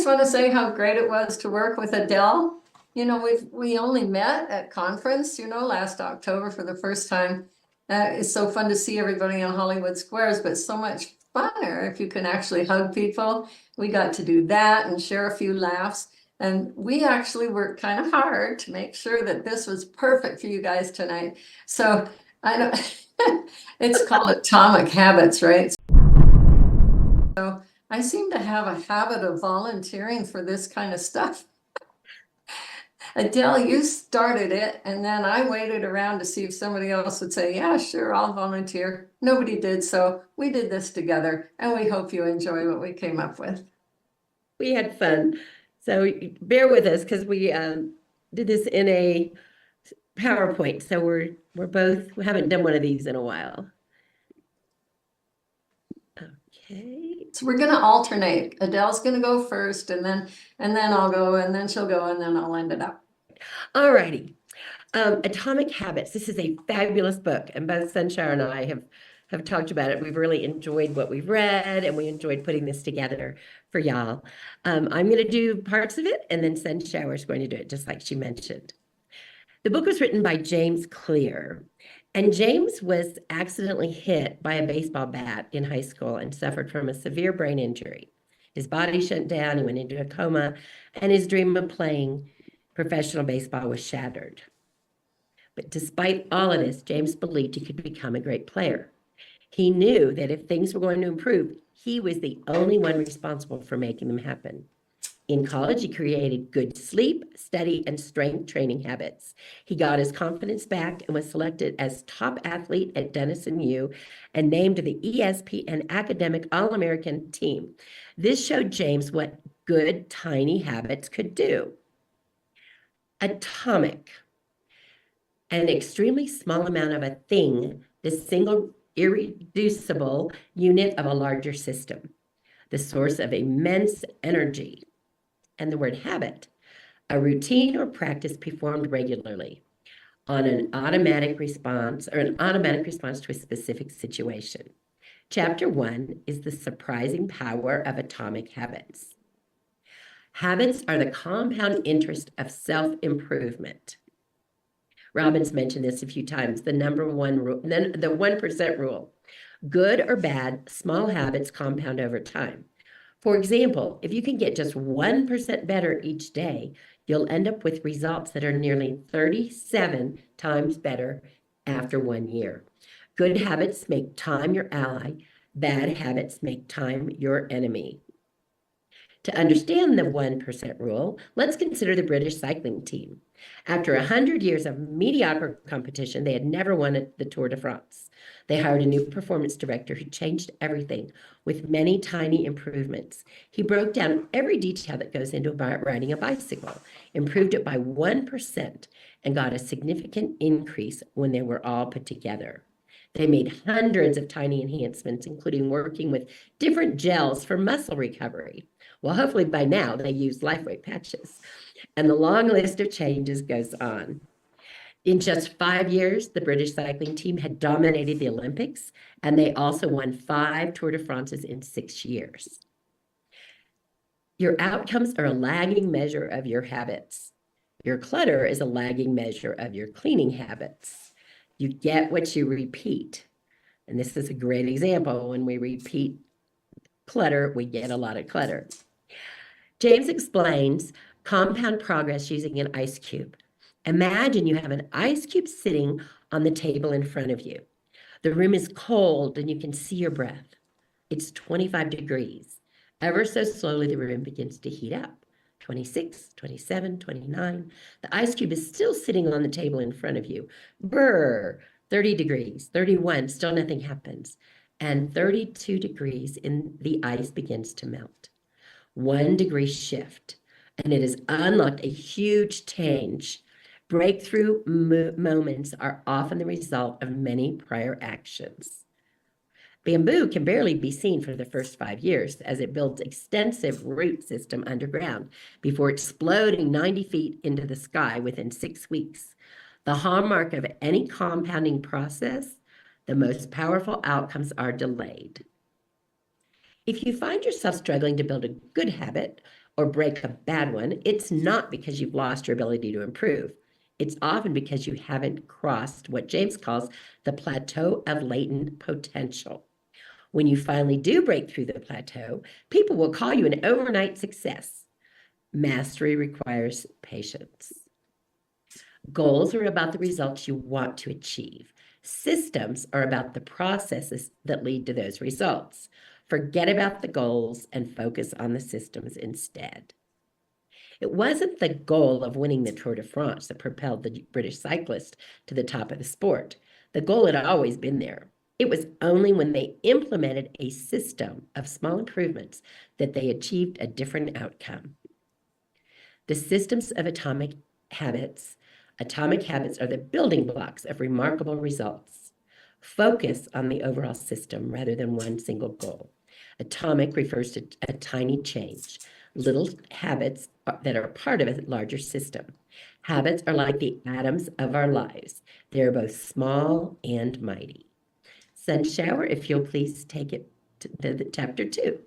just want to say how great it was to work with Adele. You know, we only met at conference, last October for the first time. It's so fun to see everybody on Hollywood Squares, but so much funner if you can actually hug people. We got to do that and share a few laughs. And we actually worked kind of hard to make sure that this was perfect for you guys tonight. So I don't, it's called Atomic Habits, right? So I seem to have a habit of volunteering for this kind of stuff. Adele, you started it, and then I waited around to see if somebody else would say, yeah, sure, I'll volunteer. Nobody did, so we did this together, and we hope you enjoy what we came up with. We had fun. So bear with us because we did this in a PowerPoint. So we haven't done one of these in a while. Okay. So we're gonna alternate. Adele's gonna go first, and then I'll go, and then she'll go, and then I'll end it up. All righty. Atomic Habits. This is a fabulous book, and both Sunshower and I have talked about it. We've really enjoyed what we've read, and we enjoyed putting this together for y'all. I'm going to do parts of it, and then Sunshower is going to do it, just like she mentioned. The book was written by James Clear, and James was accidentally hit by a baseball bat in high school and suffered from a severe brain injury. His body shut down, he went into a coma, and his dream of playing professional baseball was shattered. But despite all of this, James believed he could become a great player. He knew that if things were going to improve, he was the only one responsible for making them happen. In college, he created good sleep, study, and strength training habits. He got his confidence back and was selected as top athlete at Denison U and named to the ESPN Academic All-American team. This showed James what good, tiny habits could do. Atomic, an extremely small amount of a thing, the single irreducible unit of a larger system, the source of immense energy. And the word habit, a routine or practice performed regularly on an automatic response to a specific situation. Chapter 1 is the surprising power of atomic habits. Habits are the compound interest of self-improvement. Robin's mentioned this a few times, the 1% rule. Good or bad, small habits compound over time. For example, if you can get just 1% better each day, you'll end up with results that are nearly 37 times better after 1 year. Good habits make time your ally. Bad habits make time your enemy. To understand the 1% rule, let's consider the British cycling team. After 100 years of mediocre competition, they had never won the Tour de France. They hired a new performance director who changed everything with many tiny improvements. He broke down every detail that goes into riding a bicycle, improved it by 1%, and got a significant increase when they were all put together. They made hundreds of tiny enhancements, including working with different gels for muscle recovery. Well, hopefully by now they use LifeWeight patches. And the long list of changes goes on. In just 5 years, the British cycling team had dominated the Olympics, and they also won 5 Tour de France's in 6 years. Your outcomes are a lagging measure of your habits. Your clutter is a lagging measure of your cleaning habits. You get what you repeat. And this is a great example. When we repeat clutter, we get a lot of clutter. James explains compound progress using an ice cube. Imagine you have an ice cube sitting on the table in front of you. The room is cold and you can see your breath. It's 25 degrees. Ever so slowly, the room begins to heat up. 26, 27, 29. The ice cube is still sitting on the table in front of you. Brr, 30 degrees, 31, still nothing happens. And 32 degrees and the ice begins to melt. 1 degree shift, and it has unlocked a huge change. Breakthrough moments are often the result of many prior actions. Bamboo can barely be seen for the first 5 years as it builds extensive root system underground before exploding 90 feet into the sky within 6 weeks. The hallmark of any compounding process, the most powerful outcomes are delayed. If you find yourself struggling to build a good habit or break a bad one, it's not because you've lost your ability to improve. It's often because you haven't crossed what James calls the plateau of latent potential. When you finally do break through the plateau, people will call you an overnight success. Mastery requires patience. Goals are about the results you want to achieve. Systems are about the processes that lead to those results. Forget about the goals and focus on the systems instead. It wasn't the goal of winning the Tour de France that propelled the British cyclist to the top of the sport. The goal had always been there. It was only when they implemented a system of small improvements that they achieved a different outcome. The systems of atomic habits are the building blocks of remarkable results. Focus on the overall system rather than one single goal. Atomic refers to a tiny change, little habits that are part of a larger system. Habits are like the atoms of our lives. They are both small and mighty. Sunshower, if you'll please take it to the chapter 2.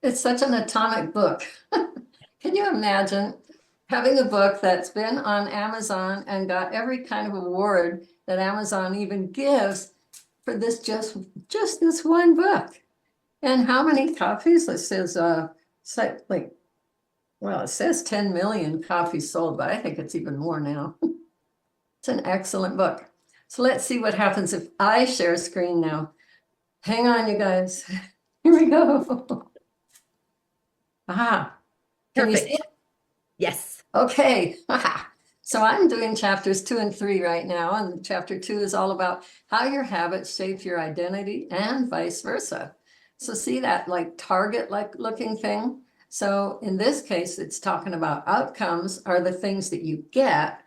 It's such an atomic book. Can you imagine having a book that's been on Amazon and got every kind of award that Amazon even gives for this just this one book? And how many copies? It says it says 10 million copies sold, but I think it's even more now. It's an excellent book. So let's see what happens if I share a screen now. Hang on, you guys. Here we go. Aha. Can you see Perfect. it? Yes. Okay. Aha. So I'm doing chapters 2 and 3 right now, and chapter 2 is all about how your habits shape your identity and vice versa. So see that like target like looking thing? So in this case, it's talking about outcomes are the things that you get,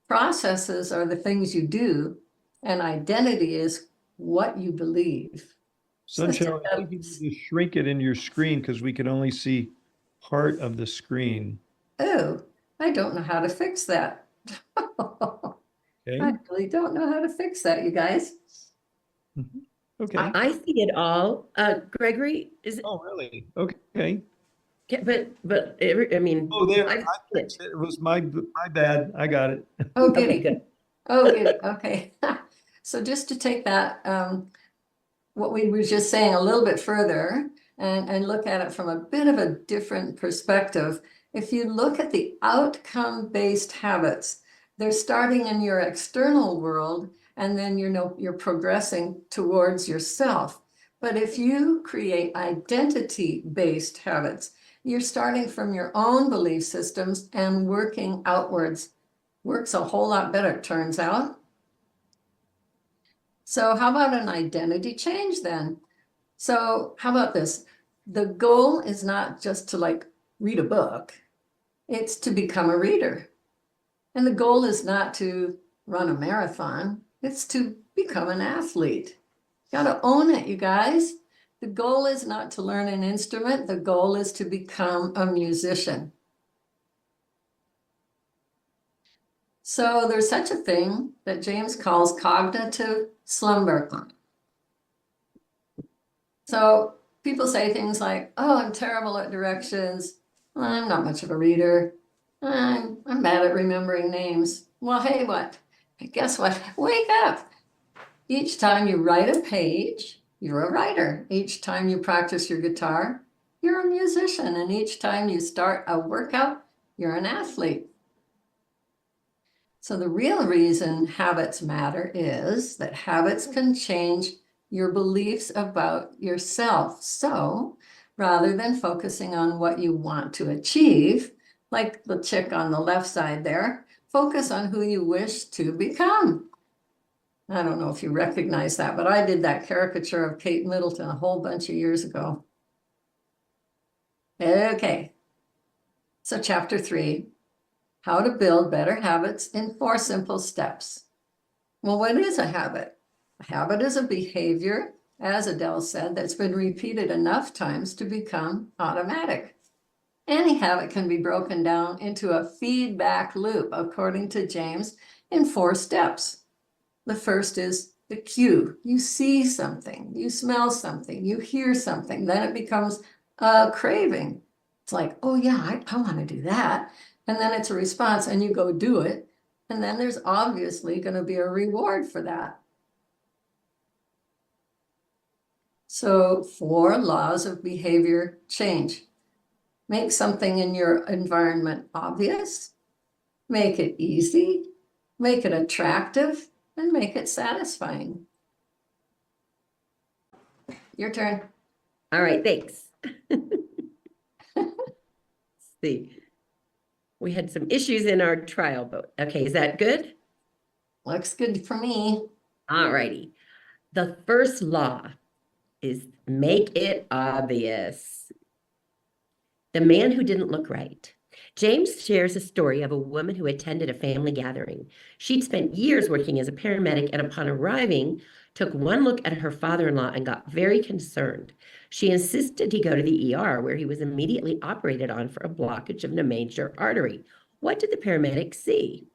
processes are the things you do, and identity is what you believe. Sunshine, I think you need to shrink it in your screen because we can only see part of the screen. Oh, I don't know how to fix that. Okay. I really don't know how to fix that, you guys. Okay. I see it all. Gregory, is it? Oh, really? Okay. I mean, Oh, there. I've I seen fixed it. It was my bad. I got it. Oh, Okay, giddy. good. Oh, giddy. Okay. So just to take that, what we were just saying a little bit further and look at it from a bit of a different perspective. If you look at the outcome-based habits, they're starting in your external world, and then you're progressing towards yourself. But if you create identity-based habits, you're starting from your own belief systems and working outwards. Works a whole lot better, it turns out. So how about an identity change then? So how about this? The goal is not just to like read a book, it's to become a reader. And the goal is not to run a marathon, it's to become an athlete. Got to own it, you guys. The goal is not to learn an instrument, the goal is to become a musician. So there's such a thing that James calls cognitive slumber. So people say things like, oh, I'm terrible at directions. I'm not much of a reader. I'm bad at remembering names. Well, hey, what? Guess what? Wake up. Each time you write a page, you're a writer. Each time you practice your guitar, you're a musician. And each time you start a workout, you're an athlete. So the real reason habits matter is that habits can change your beliefs about yourself. So rather than focusing on what you want to achieve, like the chick on the left side there, focus on who you wish to become. I don't know if you recognize that, but I did that caricature of Kate Middleton a whole bunch of years ago. Okay, so chapter 3, how to build better habits in 4 simple steps. Well, what is a habit? A habit is a behavior, as Adele said, that's been repeated enough times to become automatic. Any habit can be broken down into a feedback loop, according to James, in 4 steps. The first is the cue. You see something, you smell something, you hear something, then it becomes a craving. It's like, oh yeah, I want to do that. And then it's a response and you go do it. And then there's obviously going to be a reward for that. So 4 laws of behavior change. Make something in your environment obvious, make it easy, make it attractive, and make it satisfying. Your turn. All right, thanks. Let's see. We had some issues in our trial, but okay, is that good? Looks good for me. All righty. The first law is make it obvious. The man who didn't look right. James shares a story of a woman who attended a family gathering. She'd spent years working as a paramedic and upon arriving, took one look at her father-in-law and got very concerned. She insisted he go to the ER, where he was immediately operated on for a blockage of a major artery. What did the paramedic see?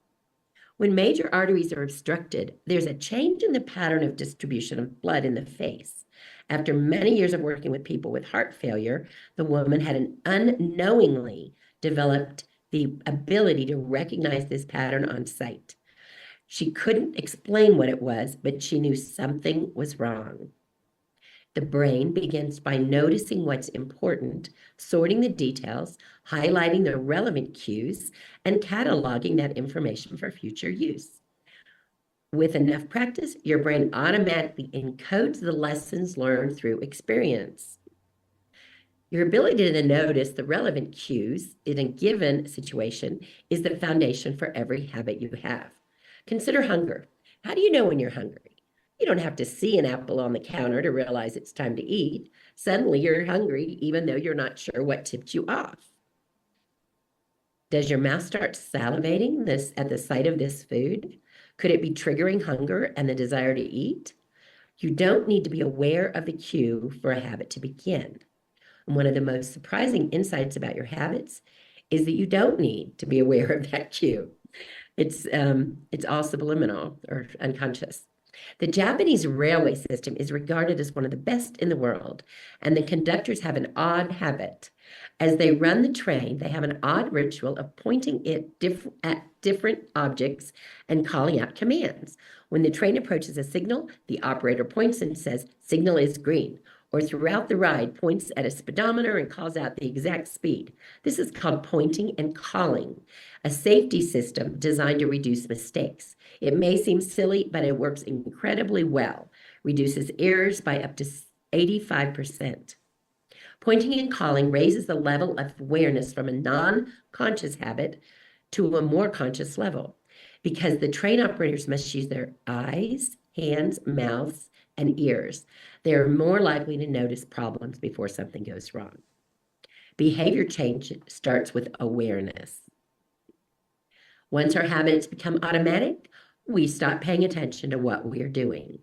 When major arteries are obstructed, there's a change in the pattern of distribution of blood in the face. After many years of working with people with heart failure, the woman had unknowingly developed the ability to recognize this pattern on sight. She couldn't explain what it was, but she knew something was wrong. The brain begins by noticing what's important, sorting the details, highlighting the relevant cues, and cataloging that information for future use. With enough practice, your brain automatically encodes the lessons learned through experience. Your ability to notice the relevant cues in a given situation is the foundation for every habit you have. Consider hunger. How do you know when you're hungry? You don't have to see an apple on the counter to realize it's time to eat. Suddenly you're hungry, even though you're not sure what tipped you off. Does your mouth start salivating at the sight of this food? Could it be triggering hunger and the desire to eat? You don't need to be aware of the cue for a habit to begin. And one of the most surprising insights about your habits is that you don't need to be aware of that cue. It's all subliminal or unconscious. The Japanese railway system is regarded as one of the best in the world, and the conductors have an odd habit. As they run the train, they have an odd ritual of pointing it at different objects and calling out commands. When the train approaches a signal, the operator points and says, "Signal is green," or throughout the ride points at a speedometer and calls out the exact speed. This is called pointing and calling, a safety system designed to reduce mistakes. It may seem silly, but it works incredibly well, reduces errors by up to 85%. Pointing and calling raises the level of awareness from a non-conscious habit to a more conscious level, because the train operators must use their eyes, hands, mouths, and ears. They are more likely to notice problems before something goes wrong. Behavior change starts with awareness. Once our habits become automatic, we stop paying attention to what we are doing.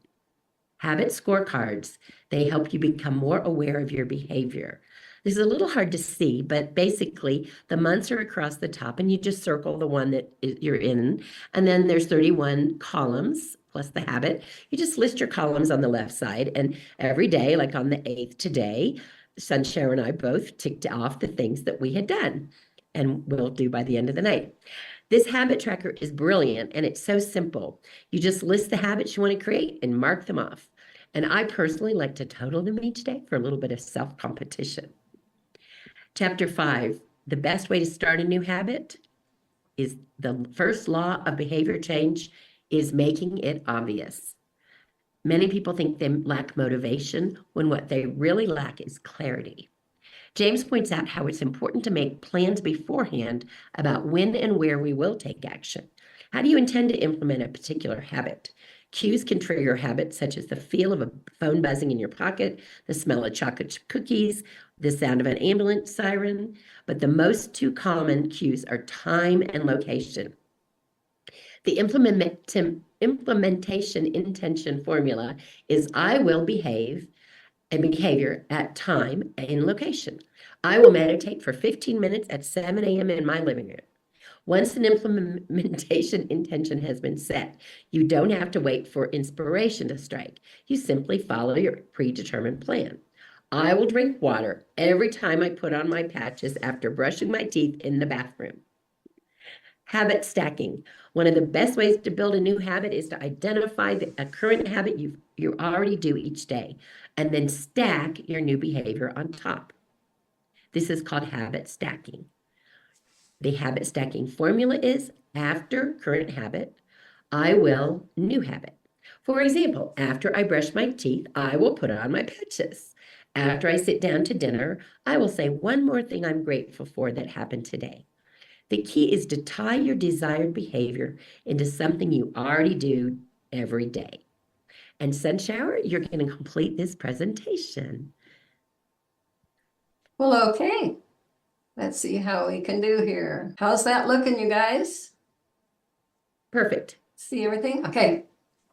Habit scorecards, they help you become more aware of your behavior. This is a little hard to see, but basically the months are across the top and you just circle the one that you're in. And then there's 31 columns plus the habit. You just list your columns on the left side, and every day, like on the 8th today, Sunshower and I both ticked off the things that we had done, and we'll do by the end of the night. This habit tracker is brilliant, and it's so simple. You just list the habits you want to create and mark them off. And I personally like to total them each day for a little bit of self-competition. Chapter 5, the best way to start a new habit is the first law of behavior change is making it obvious. Many people think they lack motivation when what they really lack is clarity. James points out how it's important to make plans beforehand about when and where we will take action. How do you intend to implement a particular habit? Cues can trigger habits such as the feel of a phone buzzing in your pocket, the smell of chocolate cookies, the sound of an ambulance siren, but the most two common cues are time and location. The implementation intention formula is I will behave and behavior at time and location. I will meditate for 15 minutes at 7 a.m. in my living room. Once an implementation intention has been set, you don't have to wait for inspiration to strike. You simply follow your predetermined plan. I will drink water every time I put on my patches after brushing my teeth in the bathroom. Habit stacking. One of the best ways to build a new habit is to identify a current habit you already do each day, and then stack your new behavior on top. This is called habit stacking. The habit stacking formula is after current habit, I will new habit. For example, after I brush my teeth, I will put on my patches. After I sit down to dinner, I will say one more thing I'm grateful for that happened today. The key is to tie your desired behavior into something you already do every day. And Sunshower, you're going to complete this presentation. Well, okay. Let's see how we can do here. How's that looking, you guys? Perfect. See everything? Okay.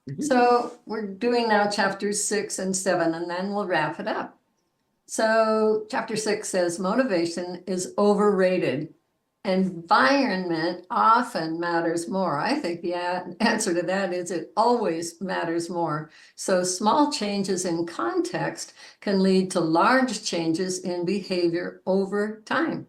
Mhm. So we're doing now chapters 6 and 7, and then we'll wrap it up. So chapter 6 says motivation is overrated. Environment often matters more. I think the answer to that is it always matters more. So small changes in context can lead to large changes in behavior over time.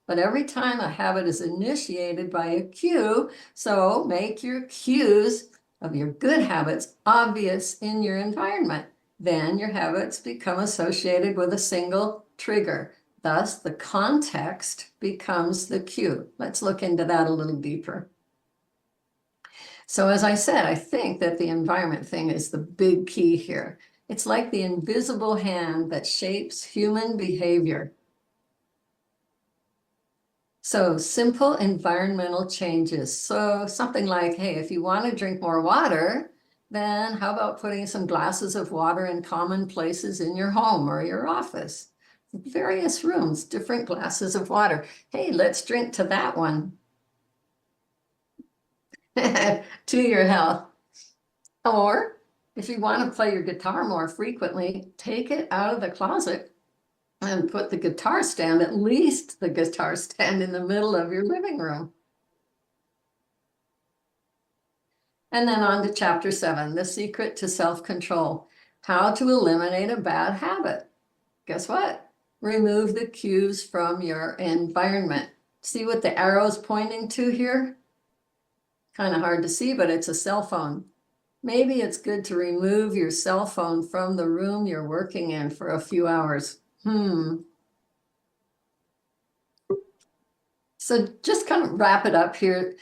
But every time a habit is initiated by a cue, so make your cues of your good habits obvious in your environment. Then your habits become associated with a single trigger. Thus, the context becomes the cue. Let's look into that a little deeper. So as I said, I think that the environment thing is the big key here. It's like the invisible hand that shapes human behavior. So simple environmental changes. So something like, hey, if you want to drink more water, then how about putting some glasses of water in common places in your home or your office? Various rooms, different glasses of water. Hey, let's drink to that one. To your health. Or if you want to play your guitar more frequently, take it out of the closet and put the guitar stand, at least the guitar stand, in the middle of your living room. And then on to chapter 7, the secret to self-control, how to eliminate a bad habit. Guess what? Remove the cues from your environment. See what the arrow's pointing to here? Kind of hard to see, but it's a cell phone. Maybe it's good to remove your cell phone from the room you're working in for a few hours. So just kind of wrap it up here.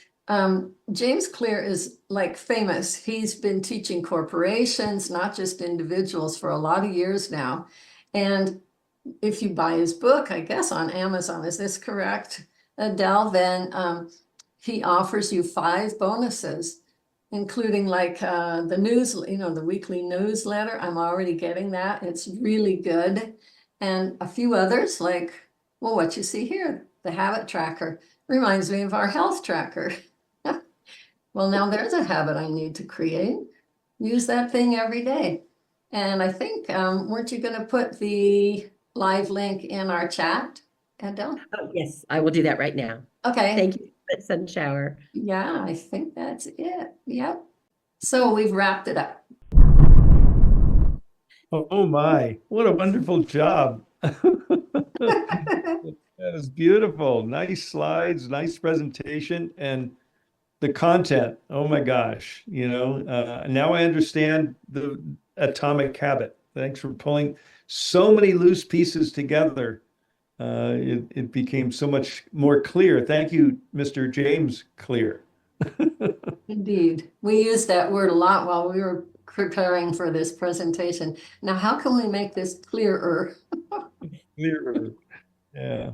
James Clear is like famous. He's been teaching corporations, not just individuals, for a lot of years now. And if you buy his book, I guess on Amazon, is this correct, Adele? Then he offers you 5 bonuses, including like the news, the weekly newsletter. I'm already getting that. It's really good. And a few others like, well, what you see here, the habit tracker, reminds me of our health tracker. Well, now there's a habit I need to create. Use that thing every day. And I think, weren't you going to put the live link in our chat, Adele? Oh, yes, I will do that right now. Okay. Thank you, Sunshower. Yeah, I think that's it. Yep. So we've wrapped it up. Oh my, what a wonderful job. That is beautiful. Nice slides, nice presentation, and the content. Oh my gosh, now I understand the atomic habit. Thanks for pulling so many loose pieces together. It became so much more clear. Thank you, Mr. James Clear. Indeed. We used that word a lot while we were preparing for this presentation. Now, how can we make this clearer? Clearer. Yeah.